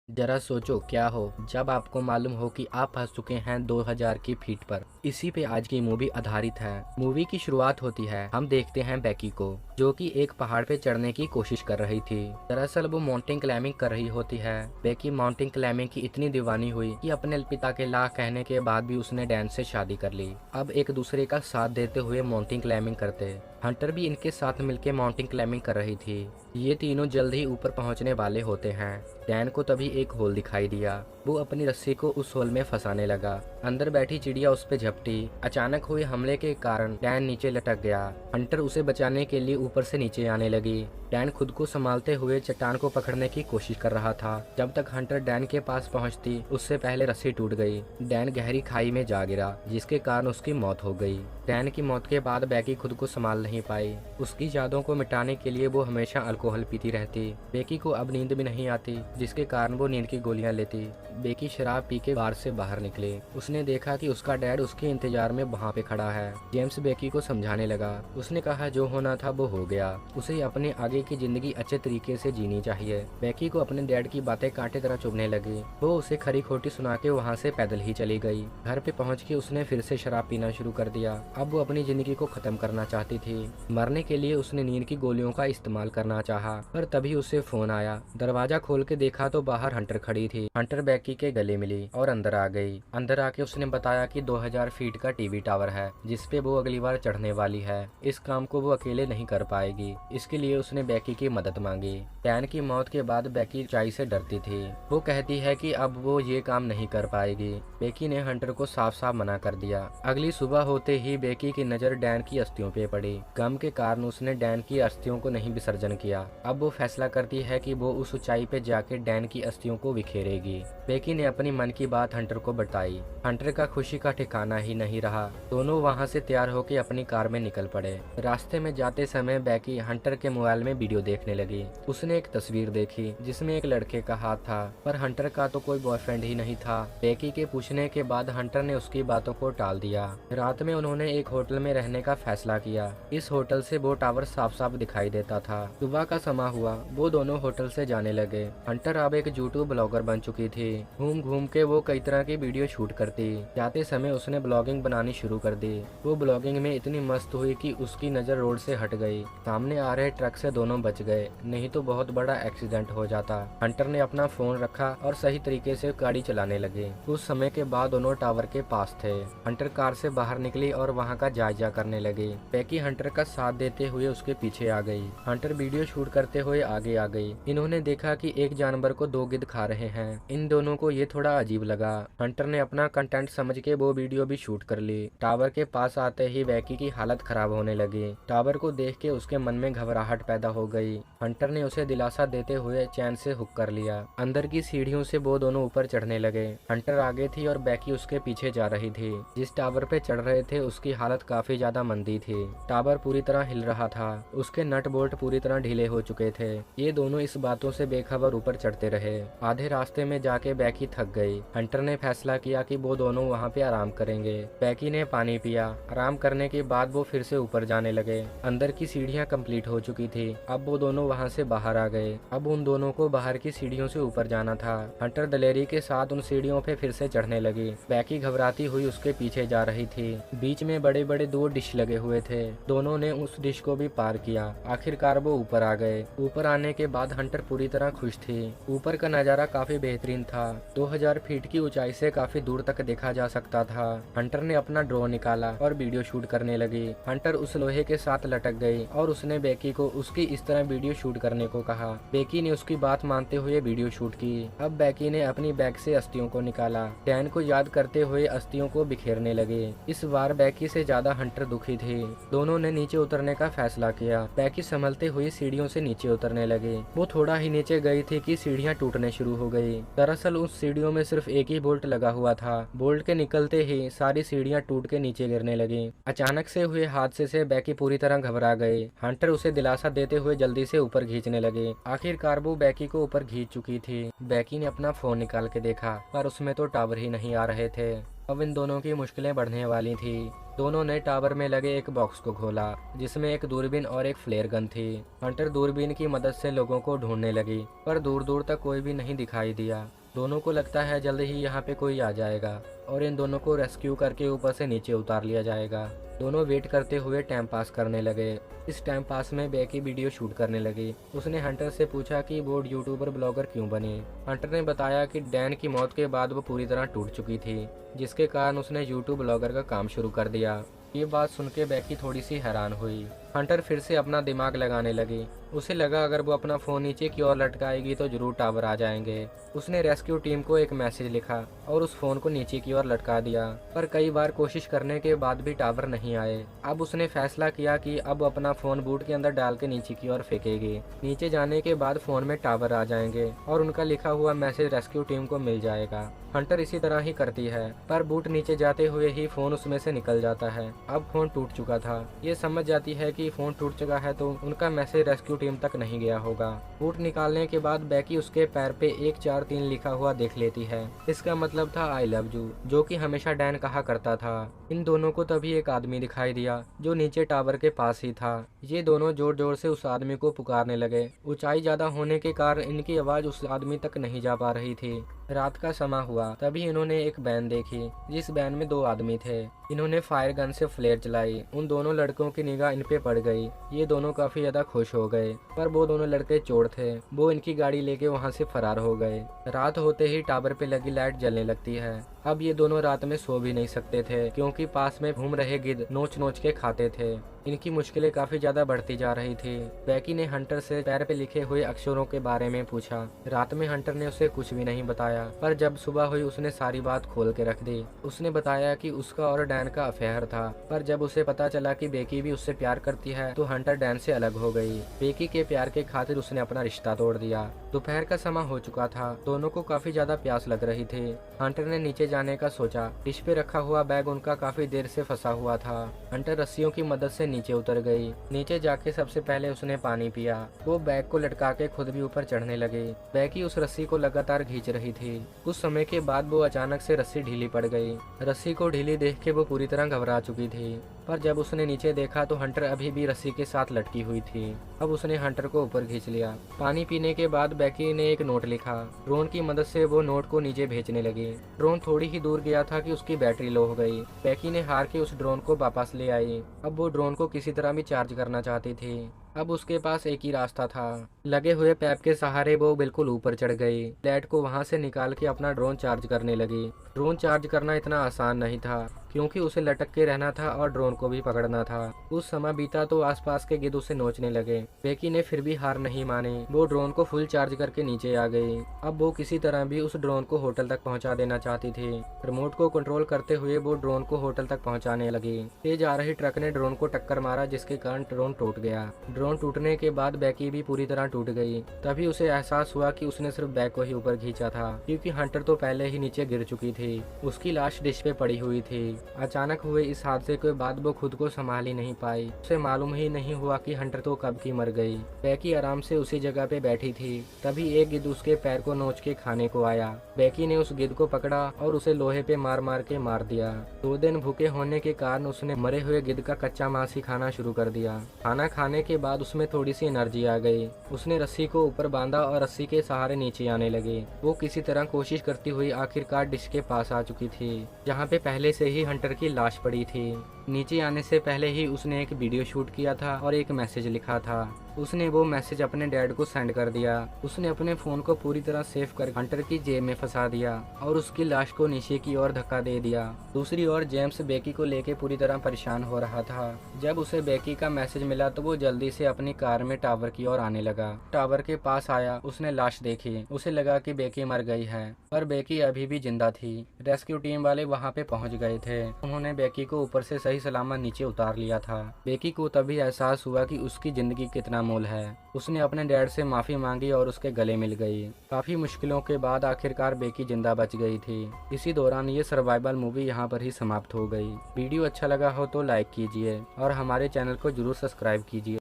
जरा सोचो क्या हो जब आपको मालूम हो कि आप फंस चुके हैं 2000 की फीट पर। इसी पे आज की मूवी आधारित है। मूवी की शुरुआत होती है, हम देखते हैं बैकी को जो कि एक पहाड़ पे चढ़ने की कोशिश कर रही थी। दरअसल वो माउंटेन क्लाइंबिंग कर रही होती है। बैकी माउंटेन क्लाइंबिंग की इतनी दीवानी हुई कि अपने पिता के लाख कहने के बाद भी उसने डैन से शादी कर ली। अब एक दूसरे का साथ देते हुए माउंटेन क्लाइंबिंग करते। हंटर भी इनके साथ मिलकर माउंटेन क्लाइंबिंग कर रही थी। ये तीनों जल्द ही ऊपर पहुंचने वाले होते हैं। डैन को तभी एक होल दिखाई दिया। वो अपनी रस्सी को उस होल में फंसाने लगा। अंदर बैठी चिड़िया उस पे झपटी। अचानक हुए हमले के कारण डैन नीचे लटक गया। हंटर उसे बचाने के लिए ऊपर से नीचे आने लगी। डैन खुद को संभालते हुए चट्टान को पकड़ने की कोशिश कर रहा था। जब तक हंटर डैन के पास पहुंचती उससे पहले रस्सी टूट गई। डैन गहरी खाई में जा गिरा जिसके कारण उसकी मौत हो गई। डैन की मौत के बाद बैकी खुद को संभाल नहीं पाई। उसकी यादों को मिटाने के लिए वो हमेशा अल्कोहल पीती रहती। बेकी को अब नींद भी नहीं आती जिसके कारण वो नींद की गोलियां लेती। बेकी शराब पी के बार से बाहर निकले। उसने देखा कि उसका डैड उसके इंतजार में वहाँ पे खड़ा है। जेम्स बेकी को समझाने लगा। उसने कहा जो होना था वो हो गया। उसे अपने आगे की जिंदगी अच्छे तरीके से जीनी चाहिए। बेकी को अपने डैड की बातें कांटे तरह चुभने लगी। वो उसे खरी खोटी सुना के वहाँ से पैदल ही चली गई। घर पे पहुँच के उसने फिर से शराब पीना शुरू कर दिया। अब वो अपनी जिंदगी को खत्म करना चाहती थी। मरने के लिए उसने नींद की गोलियों का इस्तेमाल करना चाहा, पर तभी उसे फोन आया। दरवाजा खोल के देखा तो बाहर हंटर खड़ी थी। हंटर बैकी के गले मिली और अंदर आ गई। अंदर आके उसने बताया कि 2000 फीट का टीवी टावर है जिसपे वो अगली बार चढ़ने वाली है। इस काम को वो अकेले नहीं कर पाएगी। इसके लिए उसने बैकी की मदद मांगी। डैन की मौत के बाद बैकी ऊंचाई से डरती थी। वो कहती है कि अब वो ये काम नहीं कर पाएगी। बैकी ने हंटर को साफ साफ मना कर दिया। अगली सुबह होते ही बैकी की नजर डैन की अस्थियों पे पड़ी। गम के कारण उसने डैन की अस्थियों को नहीं विसर्जन किया। अब वो फैसला करती है कि वो उस ऊंचाई पे जाके डैन की अस्थियों को बिखेरेगी। बैकी ने अपनी मन की बात हंटर को बताई। हंटर का खुशी का ठिकाना ही नहीं रहा। दोनों वहाँ से तैयार होकर अपनी कार में निकल पड़े। रास्ते में जाते समय बैकी हंटर के मोबाइल में वीडियो देखने लगी। उसने एक तस्वीर देखी जिसमें एक लड़के का हाथ था, पर हंटर का तो कोई बॉयफ्रेंड ही नहीं था। बैकी के पूछने के बाद हंटर ने उसकी बातों को टाल दिया। रात में उन्होंने एक होटल में रहने का फैसला किया। इस होटल से वो टावर साफ साफ दिखाई देता था। सुबह का समय हुआ, वो दोनों होटल से जाने लगे। हंटर अब एक यूट्यूब ब्लॉगर बन चुकी थी। घूम घूम के वो कई तरह की वीडियो शूट करती। जाते समय उसने ब्लॉगिंग बनानी शुरू कर दी। वो ब्लॉगिंग में इतनी मस्त हुई कि उसकी नजर रोड से हट गई। सामने आ रहे ट्रक से दोनों बच गए, नहीं तो बहुत बड़ा एक्सीडेंट हो जाता। हंटर ने अपना फोन रखा और सही तरीके से गाड़ी चलाने लगे। कुछ समय के बाद दोनों टावर के पास थे। हंटर कार से बाहर निकली और वहाँ का जायजा करने लगी। बैकी हंटर का साथ देते हुए उसके पीछे आ गई। हंटर वीडियो शूट करते हुए आगे आ गई। इन्होंने देखा कि एक जानवर को दो गिद्ध खा रहे हैं। इन दोनों को ये थोड़ा अजीब लगा। हंटर ने अपना कंटेंट समझ के वो वीडियो भी शूट कर ली। टावर के पास आते ही बैकी की हालत खराब होने लगी। टावर को देख के उसके मन में घबराहट पैदा हो गई। हंटर ने उसे दिलासा देते हुए चैन से हुक कर लिया। अंदर की सीढ़ियों से वो दोनों ऊपर चढ़ने लगे। हंटर आगे थी और बैकी उसके पीछे जा रही थी। जिस टावर पे चढ़ रहे थे उसकी हालत काफी ज्यादा मंदी थी। टावर पूरी तरह हिल रहा था। उसके नट बोल्ट पूरी तरह ढीले हो चुके थे। ये दोनों इस बातों से बेखबर ऊपर चढ़ते रहे। आधे रास्ते में जाके बैकी थक गई। हंटर ने फैसला किया कि वो दोनों वहाँ पे आराम करेंगे। बैकी ने पानी पिया। आराम करने के बाद वो फिर से ऊपर जाने लगे। अंदर की सीढ़ियाँ कंप्लीट हो चुकी थी। अब वो दोनों वहाँ से बाहर आ गए। अब उन दोनों को बाहर की सीढ़ियों से ऊपर जाना था। हंटर दलेरी के साथ उन सीढ़ियों पे फिर से चढ़ने लगी। बैकी घबराती हुई उसके पीछे जा रही थी। बीच में बड़े बड़े दो डिश लगे हुए थे। दोनों ने उस डिश को भी पार किया। आखिरकार वो ऊपर आ गए। ऊपर आने के बाद हंटर पूरी तरह खुश थी। ऊपर का नजारा काफी बेहतरीन था। 2000 फीट की ऊंचाई से काफी दूर तक देखा जा सकता था। हंटर ने अपना ड्रोन निकाला और वीडियो शूट करने लगी। हंटर उस लोहे के साथ लटक गई और उसने बैकी को उसकी इस तरह वीडियो शूट करने को कहा। बैकी ने उसकी बात मानते हुए वीडियो शूट की। अब बैकी ने अपनी बैग से अस्थियों को निकाला। डैन को याद करते हुए अस्थियों को बिखेरने लगे। इस बार बैकी से ज्यादा हंटर दुखी थी। दोनों ने नीचे उतरने का फैसला किया। बैकी संभलते हुए सीढ़ियों से नीचे उतरने लगे। वो थोड़ा ही नीचे गई थी कि सीढ़ियां टूटने शुरू हो गई। दरअसल उस सीढ़ियों में सिर्फ एक ही बोल्ट लगा हुआ था। बोल्ट के निकलते ही सारी सीढ़ियां टूट के नीचे गिरने लगी। अचानक से हुए हादसे से बैकी पूरी तरह घबरा गई। हंटर उसे दिलासा देते हुए जल्दी से ऊपर खींचने लगे। आखिरकार वो बैकी को ऊपर खींच चुकी थी। बैकी ने अपना फोन निकाल के देखा, पर उसमें तो टावर ही नहीं आ रहे थे। अब इन दोनों की मुश्किलें बढ़ने वाली थी। दोनों ने टावर में लगे एक बॉक्स को खोला जिसमें एक दूरबीन और एक फ्लेयर गन थी। हंटर दूरबीन की मदद से लोगों को ढूंढने लगी पर दूर दूर तक कोई भी नहीं दिखाई दिया। दोनों को लगता है जल्द ही यहाँ पे कोई आ जाएगा और इन दोनों को रेस्क्यू करके ऊपर से नीचे उतार लिया जाएगा। दोनों वेट करते हुए टाइम पास करने लगे। इस टाइम पास में बेकी वीडियो शूट करने लगी। उसने हंटर से पूछा कि वो यूट्यूबर ब्लॉगर क्यों बने। हंटर ने बताया कि डैन की मौत के बाद वो पूरी तरह टूट चुकी थी जिसके कारण उसने यूट्यूब ब्लॉगर का काम शुरू कर दिया। ये बात सुन के बेकी थोड़ी सी हैरान हुई। हंटर फिर से अपना दिमाग लगाने लगी। उसे लगा अगर वो अपना फोन नीचे की ओर लटकाएगी तो जरूर टावर आ जाएंगे। उसने रेस्क्यू टीम को एक मैसेज लिखा और उस फोन को नीचे की ओर लटका दिया पर कई बार कोशिश करने के बाद भी टावर नहीं आए। अब उसने फैसला किया कि अब अपना फोन बूट के अंदर डाल के नीचे की ओर फेंकेगी। नीचे जाने के बाद फोन में टावर आ जाएंगे और उनका लिखा हुआ मैसेज रेस्क्यू टीम को मिल जाएगा। हंटर इसी तरह ही करती है पर बूट नीचे जाते हुए ही फोन उसमें से निकल जाता है। अब फोन टूट चुका था। ये समझ जाती है कि फोन टूट चुका है तो उनका मैसेज रेस्क्यू टीम तक नहीं गया होगा। बूट निकालने के बाद बेकी उसके पैर पे 143 लिखा हुआ देख लेती है। इसका मतलब था आई लव यू, जो कि हमेशा डैन कहा करता था। इन दोनों को तभी एक आदमी दिखाई दिया जो नीचे टावर के पास ही था। ये दोनों जोर जोर से उस आदमी को पुकारने लगे। ऊंचाई ज्यादा होने के कारण इनकी आवाज उस आदमी तक नहीं जा पा रही थी। रात का समय हुआ तभी इन्होंने एक वैन देखी जिस वैन में 2 आदमी थे। इन्होंने फायर गन से फ्लेयर चलाई। उन दोनों लड़कों की निगाह इन पे पड़ गई। ये दोनों काफी ज्यादा खुश हो गए पर वो दोनों लड़के चोर थे। वो इनकी गाड़ी लेके वहाँ से फरार हो गए। रात होते ही टावर पे लगी लाइट जलने लगती है। अब ये दोनों रात में सो भी नहीं सकते थे क्योंकि पास में घूम रहे गिद्ध नोच नोच के खाते थे। इनकी मुश्किलें काफी ज्यादा बढ़ती जा रही थी। बेकी ने हंटर से पैर पे लिखे हुए अक्षरों के बारे में पूछा। रात में हंटर ने उसे कुछ भी नहीं बताया पर जब सुबह हुई उसने सारी बात खोल के रख दी। उसने बताया कि उसका और डैन का अफेयर था पर जब उसे पता चला कि बेकी भी उससे प्यार करती है तो हंटर डैन से अलग हो गई। बेकी के प्यार के खातिर उसने अपना रिश्ता तोड़ दिया। दोपहर का समय हो चुका था। दोनों को काफी ज्यादा प्यास लग रही थी। हंटर ने नीचे जाने का सोचा। डिश पे रखा हुआ बैग उनका काफी देर से फंसा हुआ था। हंटर रस्सियों की मदद से नीचे उतर गई। नीचे जाके सबसे पहले उसने पानी पिया। वो बैग को लटका के खुद भी ऊपर चढ़ने लगी। बेकी उस रस्सी को लगातार खींच रही थी। कुछ समय के बाद वो अचानक से रस्सी ढीली पड़ गई। रस्सी को ढीली देख के वो पूरी तरह घबरा चुकी थी पर जब उसने नीचे देखा तो हंटर अभी भी रस्सी के साथ लटकी हुई थी। अब उसने हंटर को ऊपर खींच लिया। पानी पीने के बाद बेकी ने एक नोट लिखा। ड्रोन की मदद से वो नोट को नीचे भेजने लगी। ड्रोन थोड़ी ही दूर गया था कि उसकी बैटरी लो हो गई। बेकी ने हार के उस ड्रोन को वापस ले आई। अब वो ड्रोन को किसी तरह भी चार्ज करना चाहती थी। अब उसके पास एक ही रास्ता था। लगे हुए पैप के सहारे वो बिल्कुल ऊपर चढ़ गई। लाइट को वहां से निकाल के अपना ड्रोन चार्ज करने लगी। ड्रोन चार्ज करना इतना आसान नहीं था क्योंकि उसे लटक के रहना था और ड्रोन को भी पकड़ना था। कुछ समय बीता तो आसपास के गिद्ध उसे नोचने लगे। बेकी ने फिर भी हार नहीं मानी। वो ड्रोन को फुल चार्ज करके नीचे आ गई। अब वो किसी तरह भी उस ड्रोन को होटल तक पहुंचा देना चाहती थी। रिमोट को कंट्रोल करते हुए वो ड्रोन को होटल तक पहुंचाने लगी। तेज आ रही ट्रक ने ड्रोन को टक्कर मारा जिसके कारण ड्रोन टूट गया। ड्रोन टूटने के बाद बेकी भी पूरी तरह टूट गई। तभी उसे एहसास हुआ कि उसने सिर्फ बैग को ही ऊपर खींचा था क्योंकि हंटर तो पहले ही नीचे गिर चुकी थी। उसकी लाश डिश पे पड़ी हुई थी। अचानक हुए इस हादसे के बाद वो खुद को संभाल ही नहीं पाई। उसे मालूम ही नहीं हुआ कि हंटर तो कब की मर गई। बेकी आराम से उसी जगह पे बैठी थी। तभी एक गिद्ध उसके पैर को नोच के खाने को आया। बेकी ने उस गिद्ध को पकड़ा और उसे लोहे पे मार मार के मार दिया। 2 दिन भूखे होने के कारण उसने मरे हुए गिद्ध का कच्चा मांस ही खाना शुरू कर दिया। खाना खाने के बाद उसमें थोड़ी सी एनर्जी आ गई। उसने रस्सी को ऊपर बांधा और रस्सी के सहारे नीचे आने लगी। वो किसी तरह कोशिश करती हुई आखिरकार डिश के पास आ चुकी थी जहाँ पे पहले से ही हंटर की लाश पड़ी थी। नीचे आने से पहले ही उसने एक वीडियो शूट किया था और एक मैसेज लिखा था। उसने वो मैसेज अपने डैड को सेंड कर दिया। उसने अपने फोन को पूरी तरह सेफ कर हंटर की जेब में फंसा दिया और उसकी लाश को नीचे की ओर धक्का दे दिया। दूसरी ओर जेम्स बेकी को लेके पूरी तरह परेशान हो रहा था। जब उसे बेकी का मैसेज मिला तो वो जल्दी से अपनी कार में टावर की ओर आने लगा। टावर के पास आया, उसने लाश देखी। उसे लगा कि बेकी मर गई है पर बेकी अभी भी जिंदा थी। रेस्क्यू टीम वाले वहाँ पे पहुँच गए थे। उन्होंने बेकी को ऊपर से सही सलामत नीचे उतार लिया था। बेकी को तभी एहसास हुआ कि उसकी जिंदगी कितना मोल है। उसने अपने डैड से माफी मांगी और उसके गले मिल गई। काफी मुश्किलों के बाद आखिरकार बेकी जिंदा बच गई थी। इसी दौरान ये सर्वाइवल मूवी यहाँ पर ही समाप्त हो गई। वीडियो अच्छा लगा हो तो लाइक कीजिए और हमारे चैनल को जरूर सब्सक्राइब कीजिए।